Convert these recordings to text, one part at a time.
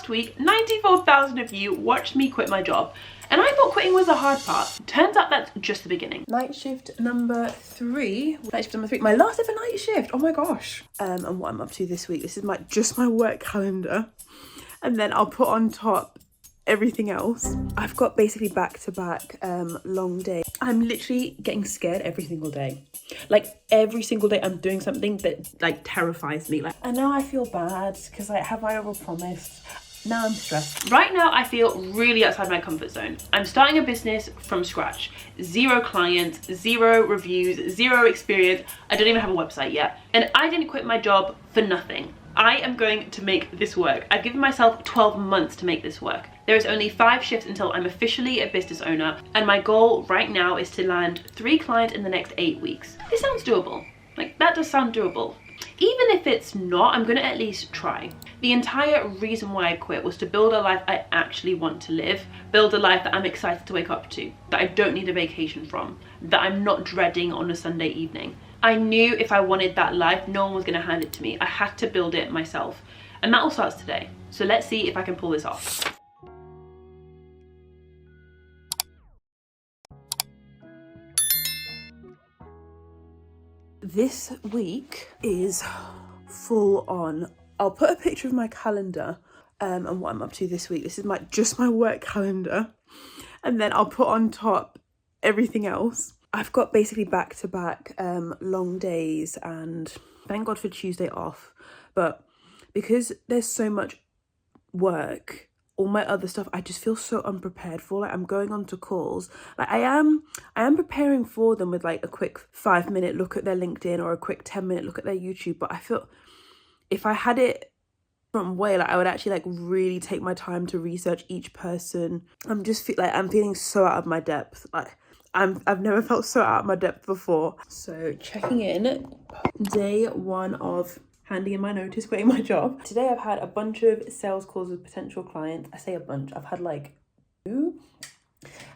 last week, 94,000 of you watched me quit my job. And I thought quitting was the hard part. Turns out that's just the beginning. Night shift number three. My last ever night shift. Oh my gosh. And what I'm up to this week. This is just my work calendar. And then I'll put on top everything else. I've got basically back-to-back long day. I'm literally getting scared every single day. Like every single day I'm doing something that terrifies me. Like, I know I feel bad because have I overpromised? Now I'm stressed. Right now I feel really outside my comfort zone. I'm starting a business from scratch. 0 clients, 0 reviews, 0 experience. I don't even have a website yet. And I didn't quit my job for nothing. I am going to make this work. I've given myself 12 months to make this work. There is only 5 shifts until I'm officially a business owner, and my goal right now is to land 3 clients in the next 8 weeks. This sounds doable. Like, that does sound doable. Even if it's not, I'm gonna at least try. The entire reason why I quit was to build a life I actually want to live, build a life that I'm excited to wake up to, that I don't need a vacation from, that I'm not dreading on a Sunday evening. I knew if I wanted that life, no one was gonna hand it to me. I had to build it myself. And that all starts today. So let's see if I can pull this off. This week is full on. I'll put a picture of my calendar and what I'm up to this week. This is just my work calendar. And then I'll put on top everything else. I've got basically back-to-back long days, and thank God for Tuesday off. But because there's so much work, all my other stuff, I just feel so unprepared for. Like, I'm going on to calls. Like, I am preparing for them with like a quick 5-minute look at their LinkedIn or a quick 10-minute look at their YouTube. But I feel if I had it from way, like, I would actually like really take my time to research each person. I'm feeling so out of my depth. Like, I've never felt so out of my depth before. So checking in, day 1 of handing in my notice, quitting my job. Today I've had a bunch of sales calls with potential clients. I say a bunch, I've had like 2.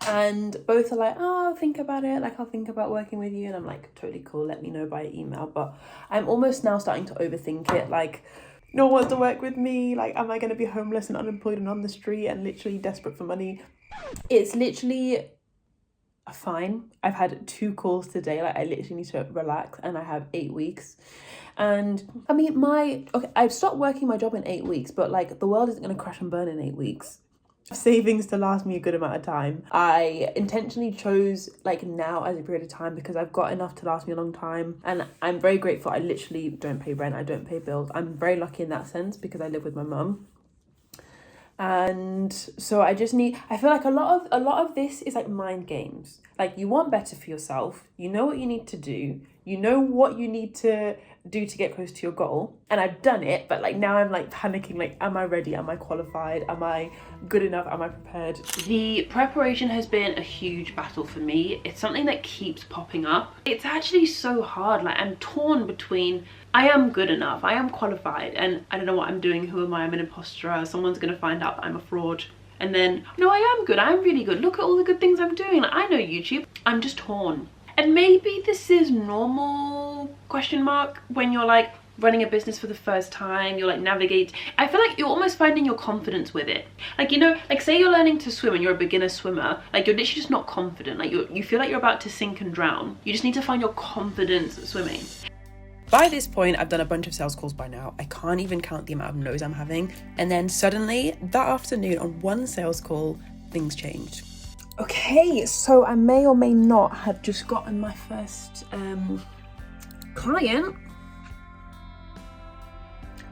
And both are like, oh, I'll think about it. Like, I'll think about working with you. And I'm like, totally cool, let me know by email. But I'm almost now starting to overthink it. Like, no one wants to work with me. Like, am I going to be homeless and unemployed and on the street and literally desperate for money? It's literally fine. I've had 2 calls today. Like, I literally need to relax, and I have 8 weeks. And I mean, I've stopped working my job in 8 weeks, but like, the world isn't going to crash and burn in 8 weeks. Savings to last me a good amount of time. I intentionally chose like now as a period of time because I've got enough to last me a long time, and I'm very grateful. I literally don't pay rent, I don't pay bills. I'm very lucky in that sense because I live with my mum. And so I feel like a lot of this is like mind games. Like, you want better for yourself, you know what you need to do, you know what you need to do to get close to your goal, and I've done it, but like now I'm like panicking, like, am I ready, am I qualified, am I good enough, am I prepared? The preparation has been a huge battle for me. It's something that keeps popping up. It's actually so hard. Like, I'm torn between I am good enough, I am qualified, and I don't know what I'm doing, who am I, I'm an imposter, someone's gonna find out that I'm a fraud. And then, no, I am good, I'm really good, look at all the good things I'm doing, like, I know YouTube. I'm just torn. And maybe this is normal, question mark, when you're like running a business for the first time, you're like navigate. I feel like you're almost finding your confidence with it. Like, you know, like say you're learning to swim and you're a beginner swimmer, like you're literally just not confident. Like you feel like you're about to sink and drown. You just need to find your confidence swimming. By this point, I've done a bunch of sales calls by now. I can't even count the amount of no's I'm having. And then suddenly that afternoon on one sales call, things changed. Okay, so I may or may not have just gotten my first client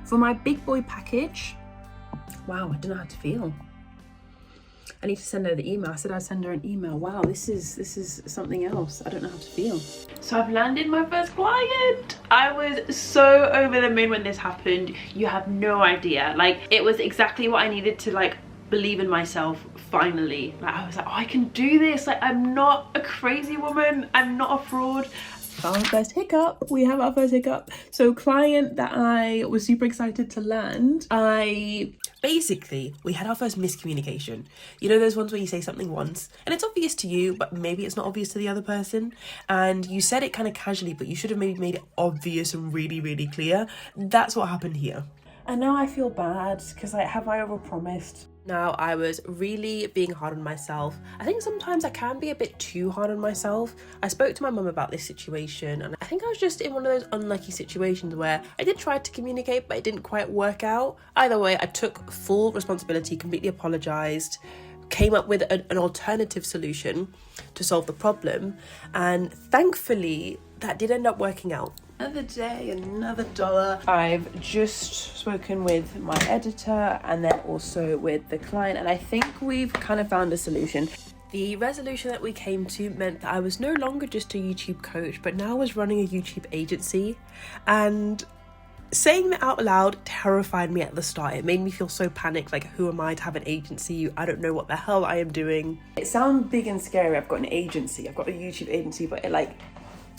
for my big boy package. Wow, I don't know how to feel. I need to send her the email. I said I'd send her an email. Wow, this is something else. I don't know how to feel. So I've landed my first client. I was so over the moon when this happened. You have no idea. Like, it was exactly what I needed to like believe in myself finally. Like, I was like, oh, I can do this. Like, I'm not a crazy woman, I'm not a fraud. Our first hiccup. We have our first hiccup. So client that I was super excited to land, basically, we had our first miscommunication. You know those ones where you say something once and it's obvious to you, but maybe it's not obvious to the other person, and you said it kind of casually, but you should have maybe made it obvious and really, really clear. That's what happened here. And now I feel bad because like, have I overpromised? Now I was really being hard on myself. I think sometimes I can be a bit too hard on myself. I spoke to my mum about this situation and I think I was just in one of those unlucky situations where I did try to communicate but it didn't quite work out. Either way, I took full responsibility, completely apologised, came up with an alternative solution to solve the problem, and thankfully that did end up working out. Another day, another dollar. I've just spoken with my editor and then also with the client, and I think we've kind of found a solution. The resolution that we came to meant that I was no longer just a YouTube coach, but now I was running a YouTube agency, and saying that out loud terrified me at the start. It made me feel so panicked, like who am I to have an agency? I don't know what the hell I am doing. It sounds big and scary. I've got an agency, I've got a YouTube agency, but it like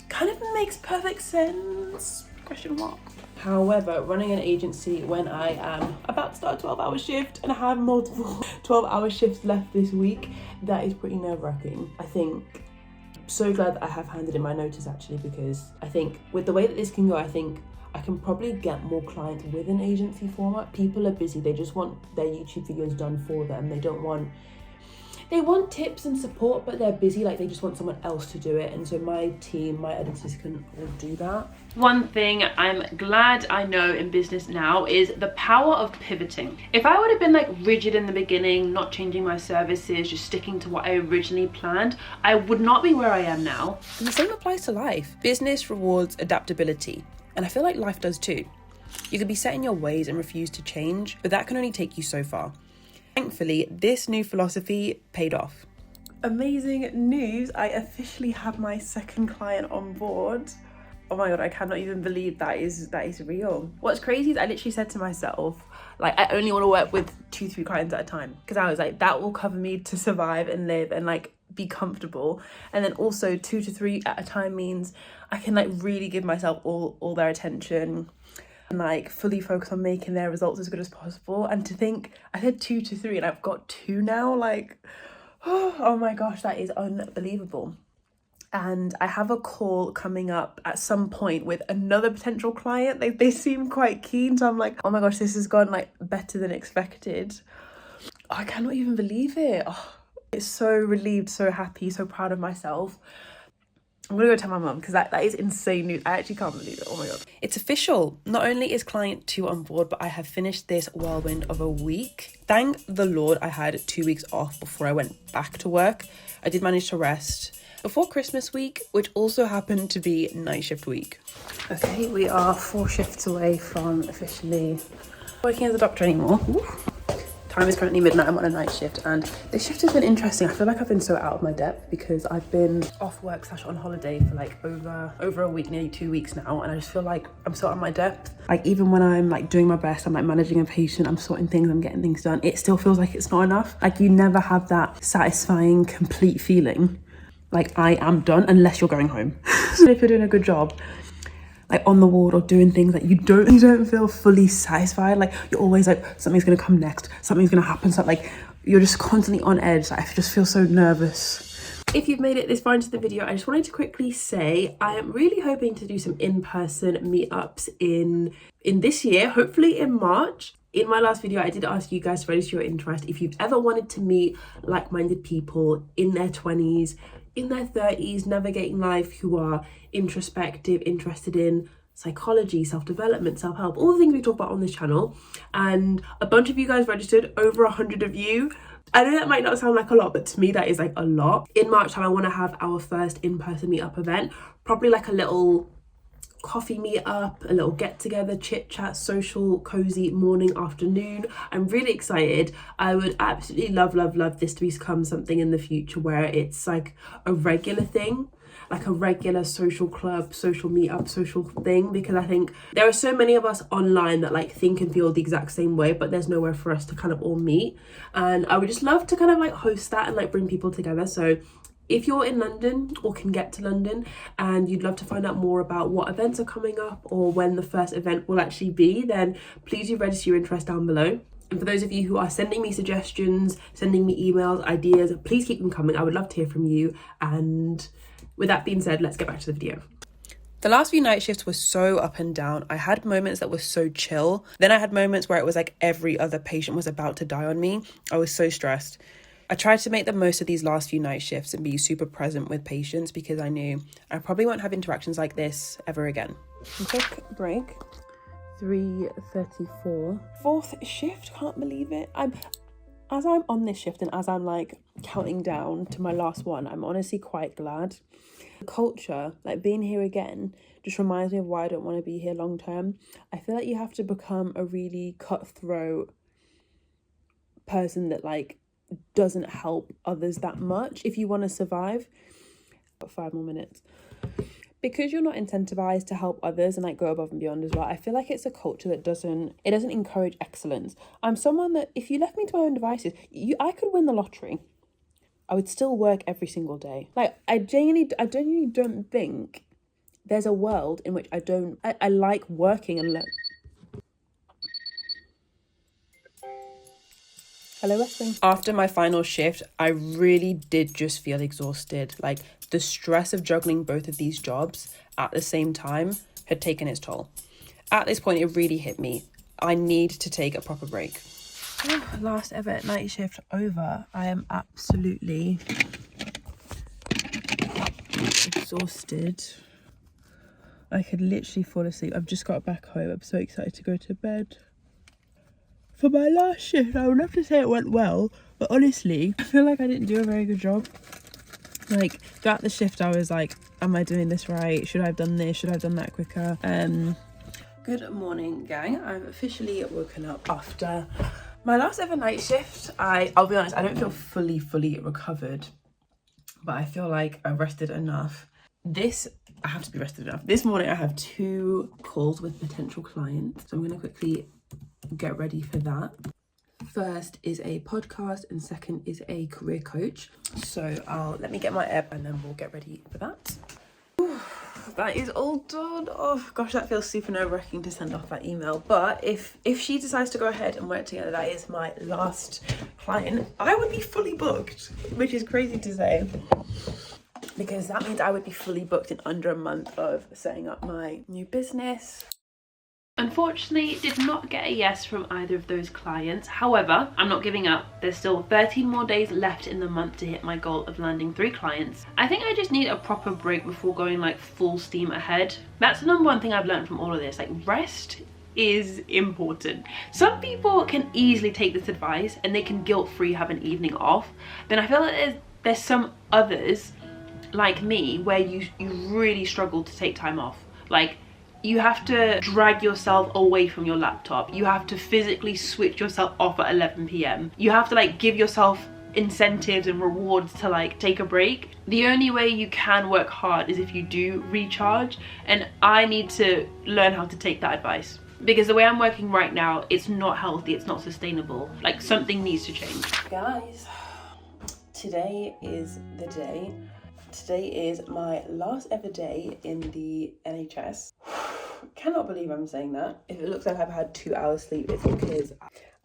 kind of makes perfect sense, question mark. However, running an agency when I am about to start a 12-hour shift and I have multiple 12-hour shifts left this week, that is pretty nerve-wracking. I think so glad that I have handed in my notice actually, because I think with the way that this can go, I think I can probably get more clients with an agency format. People are busy, they just want their YouTube videos done for them. They want tips and support, but they're busy, like they just want someone else to do it. And so my team, my editors can all do that. One thing I'm glad I know in business now is the power of pivoting. If I would have been like rigid in the beginning, not changing my services, just sticking to what I originally planned, I would not be where I am now. And the same applies to life. Business rewards adaptability, and I feel like life does too. You can be set in your ways and refuse to change, but that can only take you so far. Thankfully, this new philosophy paid off. Amazing news, I officially have my second client on board. Oh my god, I cannot even believe that is real. What's crazy is I literally said to myself, like, I only want to work with 2-3 clients at a time, because I was like, that will cover me to survive and live and like be comfortable. And then also 2 to 3 at a time means I can like really give myself all their attention and like fully focus on making their results as good as possible. And to think I said 2 to 3 and I've got 2 now, like oh my gosh, that is unbelievable. And I have a call coming up at some point with another potential client. They seem quite keen, so I'm like, oh my gosh, this has gone like better than expected. I cannot even believe it. It's so relieved, so happy, so proud of myself. I'm gonna go tell my mum, because that is insane news. I actually can't believe it. Oh my god. It's official. Not only is client 2 on board, but I have finished this whirlwind of a week. Thank the Lord I had 2 weeks off before I went back to work. I did manage to rest before Christmas week, which also happened to be night shift week. Okay, we are 4 shifts away from officially working as a doctor anymore. Ooh. Time is currently midnight, I'm on a night shift, and this shift has been interesting. I feel like I've been so out of my depth because I've been off work / on holiday for like over a week, nearly 2 weeks now, and I just feel like I'm so out of my depth. Like even when I'm like doing my best, I'm like managing a patient, I'm sorting things, I'm getting things done, it still feels like it's not enough. Like you never have that satisfying, complete feeling like I am done unless you're going home. So if you're doing a good job, like on the ward or doing things that you don't feel fully satisfied, like you're always like something's gonna come next, something's gonna happen, so like you're just constantly on edge. Like, I just feel so nervous. If you've made it this far into the video, I just wanted to quickly say I am really hoping to do some in-person meetups in this year, hopefully in March. In my last video, I did ask you guys to register your interest if you've ever wanted to meet like-minded people in their 20s, in their 30s, navigating life, who are introspective, interested in psychology, self-development, self-help, all the things we talk about on this channel. And a bunch of you guys registered, over 100 of you. I know that might not sound like a lot, but to me that is like a lot. In March time, I want to have our first in-person meetup event, probably like a little coffee meetup, a little get together, chit chat, social, cozy morning, afternoon. I'm really excited. I would absolutely love this to become something in the future where it's like a regular thing, like a regular social club, social meetup, social thing, because I think there are so many of us online that like think and feel the exact same way, but there's nowhere for us to kind of all meet. And I would just love to kind of like host that and like bring people together. So if you're in London or can get to London and you'd love to find out more about what events are coming up or when the first event will actually be, then please do register your interest down below. And for those of you who are sending me suggestions, sending me emails, ideas, please keep them coming. I would love to hear from you. And with that being said, let's get back to the video. The last few night shifts were so up and down. I had moments that were so chill. Then I had moments where it was like every other patient was about to die on me. I was so stressed. I tried to make the most of these last few night shifts and be super present with patients because I knew I probably won't have interactions like this ever again. Quick break. 3:34. Fourth shift, can't believe it. As I'm on this shift and as I'm like counting down to my last one, I'm honestly quite glad. The culture, like being here again, just reminds me of why I don't want to be here long term. I feel like you have to become a really cutthroat person that like doesn't help others that much if you want to survive. Got 5 more minutes. Because you're not incentivized to help others and like go above and beyond as well, I feel like it's a culture that doesn't encourage excellence. I'm someone that if you left me to my own devices, I could win the lottery. I would still work every single day. Like I genuinely don't think there's a world in which I like working and Hello, Wrestling. After my final shift, I really did just feel exhausted. Like the stress of juggling both of these jobs at the same time had taken its toll. At this point, it really hit me. I need to take a proper break. Last ever night shift over. I am absolutely exhausted. I could literally fall asleep. I've just got back home. I'm so excited to go to bed. For my last shift, I would love to say it went well, but honestly, I feel like I didn't do a very good job. Like, throughout the shift, I was like, am I doing this right? Should I have done this? Should I have done that quicker? Good morning, gang. I've officially woken up after my last ever night shift. I'll be honest, I don't feel fully recovered, but I feel like I've rested enough. I have to be rested enough. This morning, I have 2 calls with potential clients, so I'm going to quickly get ready for that. First is a podcast and second is a career coach. So let me get my app and then we'll get ready for that. Ooh, that is all done. Oh gosh, that feels super nerve-wracking to send off that email. But if she decides to go ahead and work together, that is my last client. I would be fully booked, which is crazy to say, because that means I would be fully booked in under a month of setting up my new business. Unfortunately, did not get a yes from either of those clients. However, I'm not giving up. There's still 13 more days left in the month to hit my goal of landing 3 clients. I think I just need a proper break before going like full steam ahead. That's the number one thing I've learned from all of this. Like, rest is important. Some people can easily take this advice and they can guilt-free have an evening off. Then I feel like there's some others like me where you really struggle to take time off. Like, you have to drag yourself away from your laptop. You have to physically switch yourself off at 11 p.m. You have to like give yourself incentives and rewards to like take a break. The only way you can work hard is if you do recharge, and I need to learn how to take that advice, because the way I'm working right now, it's not healthy, it's not sustainable. Like, something needs to change. Guys, today is the day. Today is my last ever day in the NHS. Cannot believe I'm saying that. If it looks like I've had 2 hours sleep, it's because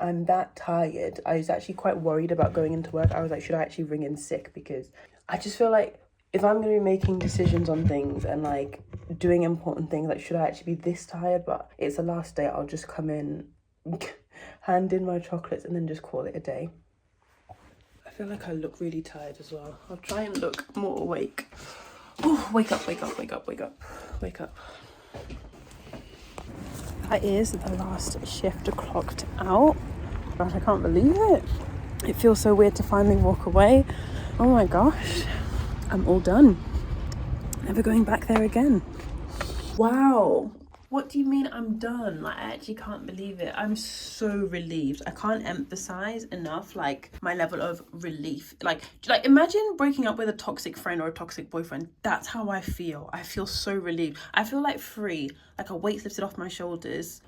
I'm that tired. I was actually quite worried about going into work. I was like, should I actually ring in sick? Because I just feel like if I'm going to be making decisions on things and like doing important things, like, should I actually be this tired? But it's the last day. I'll just come in, hand in my chocolates and then just call it a day. I feel like I look really tired as well. I'll try and look more awake. Oh, wake up. That is the last shift clocked out. Gosh, I can't believe it. It feels so weird to finally walk away. Oh my gosh, I'm all done. Never going back there again. Wow. What do you mean I'm done? Like, I actually can't believe it. I'm so relieved. I can't emphasize enough, like, my level of relief. Like imagine breaking up with a toxic friend or a toxic boyfriend. That's how I feel. I feel so relieved. I feel like free, like a weight's lifted off my shoulders.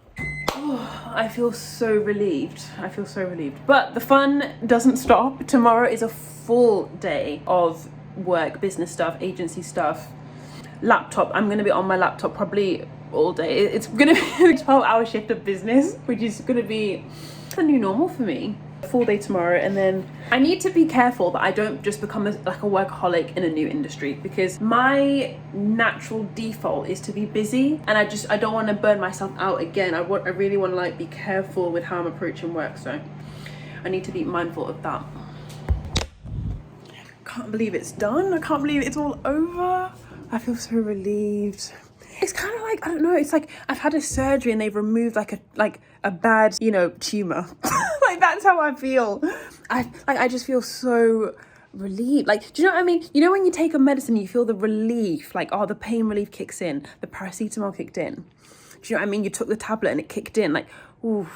Oh, I feel so relieved. But the fun doesn't stop. Tomorrow is a full day of work, business stuff, agency stuff, laptop. I'm going to be on my laptop probably all day. It's gonna be a 12-hour shift of business, which is gonna be the new normal for me. full day tomorrow, and then I need to be careful that I don't just become like a workaholic in a new industry, because my natural default is to be busy, and I don't want to burn myself out again. I really want to like be careful with how I'm approaching work, so I need to be mindful of that. Can't believe it's done. I can't believe it's all over. I feel so relieved. It's kind of like, I don't know, it's like I've had a surgery and they've removed like a bad, you know, tumor. Like that's how I feel. I just feel so relieved. Like, do you know what I mean? You know when you take a medicine, you feel the relief, like, oh, the pain relief kicks in, the paracetamol kicked in. Do you know what I mean? You took the tablet and it kicked in, like, ooh.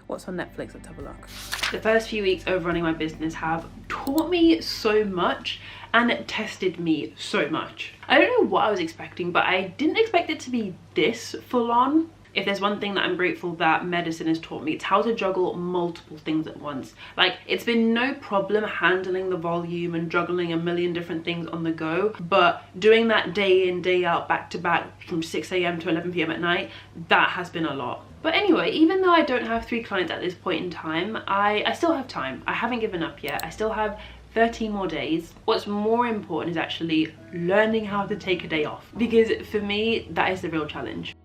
What's on Netflix? Let's have a look. The first few weeks of running my business have taught me so much and tested me so much. I don't know what I was expecting, but I didn't expect it to be this full on. If there's one thing that I'm grateful that medicine has taught me, it's how to juggle multiple things at once. Like, it's been no problem handling the volume and juggling a million different things on the go, but doing that day in, day out, back to back from 6 a.m. to 11 p.m. at night, that has been a lot. But anyway, even though I don't have 3 clients at this point in time, I still have time. I haven't given up yet. I still have 13 more days. What's more important is actually learning how to take a day off, because for me, that is the real challenge.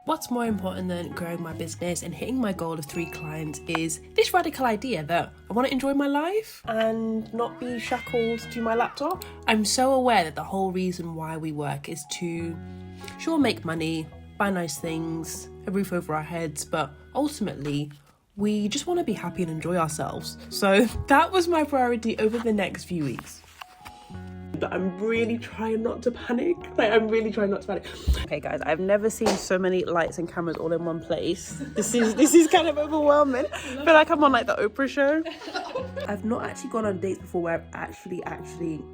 What's more important than growing my business and hitting my goal of 3 clients is this radical idea that I want to enjoy my life and not be shackled to my laptop. I'm so aware that the whole reason why we work is to, sure, make money, buy nice things, a roof over our heads, but ultimately we just want to be happy and enjoy ourselves. So that was my priority over the next few weeks. But I'm really trying not to panic. Okay guys, I've never seen so many lights and cameras all in one place. This is kind of overwhelming. I feel like I'm on like the Oprah show. I've not actually gone on dates before where I've actually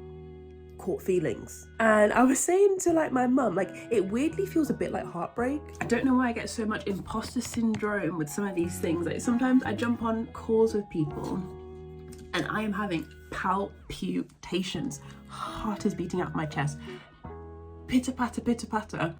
caught feelings. And I was saying to like my mum, like it weirdly feels a bit like heartbreak. I don't know why I get so much imposter syndrome with some of these things. Like sometimes I jump on calls with people and I am having palpitations. Heart is beating out my chest. Pitter patter, pitter patter.